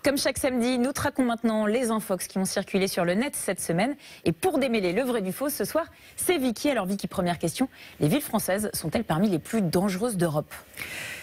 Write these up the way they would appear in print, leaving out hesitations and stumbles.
Comme chaque samedi, nous traquons maintenant les infox qui ont circulé sur le net cette semaine. Et pour démêler le vrai du faux, ce soir, c'est Vicky. Alors Vicky, première question, les villes françaises sont-elles parmi les plus dangereuses d'Europe ?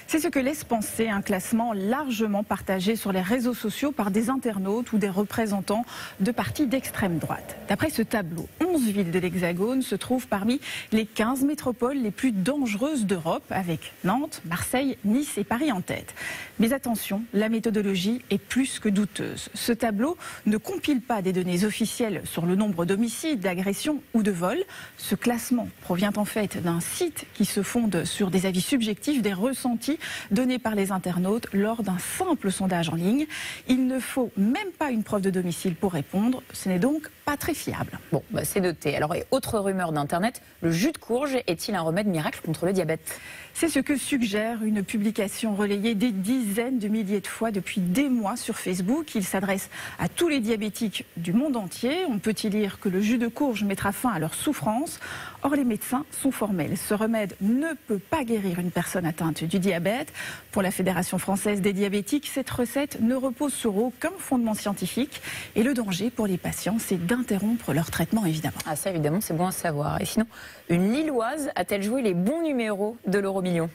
C'est ce que laisse penser un classement largement partagé sur les réseaux sociaux par des internautes ou des représentants de partis d'extrême droite. D'après ce tableau, 11 villes de l'Hexagone se trouvent parmi les 15 métropoles les plus dangereuses d'Europe, avec Nantes, Marseille, Nice et Paris en tête. Mais attention, la méthodologie est plus que douteuse. Ce tableau ne compile pas des données officielles sur le nombre d'homicides, d'agressions ou de vols. Ce classement provient en fait d'un site qui se fonde sur des avis subjectifs, des ressentis donnés par les internautes lors d'un simple sondage en ligne. Il ne faut même pas une preuve de domicile pour répondre. Ce n'est donc pas très fiable. Bon, c'est noté. Alors, et autre rumeur d'Internet, le jus de courge est-il un remède miracle contre le diabète ? C'est ce que suggère une publication relayée des dizaines de milliers de fois depuis des mois sur Facebook. Il s'adresse à tous les diabétiques du monde entier. On peut y lire que le jus de courge mettra fin à leur souffrance. Or, les médecins sont formels. Ce remède ne peut pas guérir une personne atteinte du diabète. Pour la Fédération française des diabétiques, cette recette ne repose sur aucun fondement scientifique. Et le danger pour les patients, c'est d'interrompre leur traitement, évidemment. Ah, ça, évidemment, c'est bon à savoir. Et sinon, une Lilloise a-t-elle joué les bons numéros de l'euro-million ?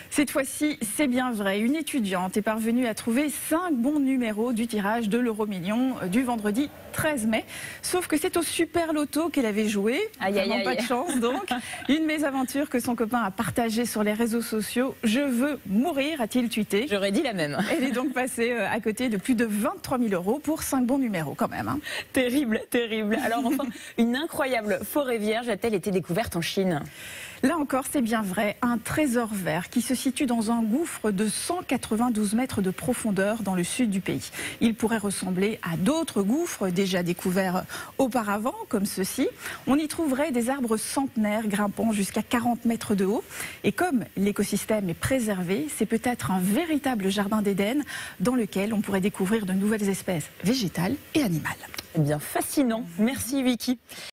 Cette fois-ci, c'est bien vrai. Une étudiante est parvenue à trouver 5 bons numéros du tirage de l'euro-million du vendredi 13 mai. Sauf que c'est au Super Loto qu'elle avait joué. Vraiment pas de chance donc. Une mésaventure que son copain a partagée sur les réseaux sociaux. « Je veux mourir », a-t-il tweeté. J'aurais dit la même. Elle est donc passée à côté de plus de 23 000 euros pour 5 bons numéros quand même. Terrible, terrible. Alors enfin, une incroyable forêt vierge a-t-elle été découverte en Chine ? Là encore, c'est bien vrai, un trésor vert qui se situe dans un gouffre de 192 mètres de profondeur dans le sud du pays. Il pourrait ressembler à d'autres gouffres déjà découverts auparavant, comme ceux-ci. On y trouverait des arbres centenaires grimpant jusqu'à 40 mètres de haut. Et comme l'écosystème est préservé, c'est peut-être un véritable jardin d'Éden dans lequel on pourrait découvrir de nouvelles espèces végétales et animales. Eh bien, fascinant. Merci Vicky.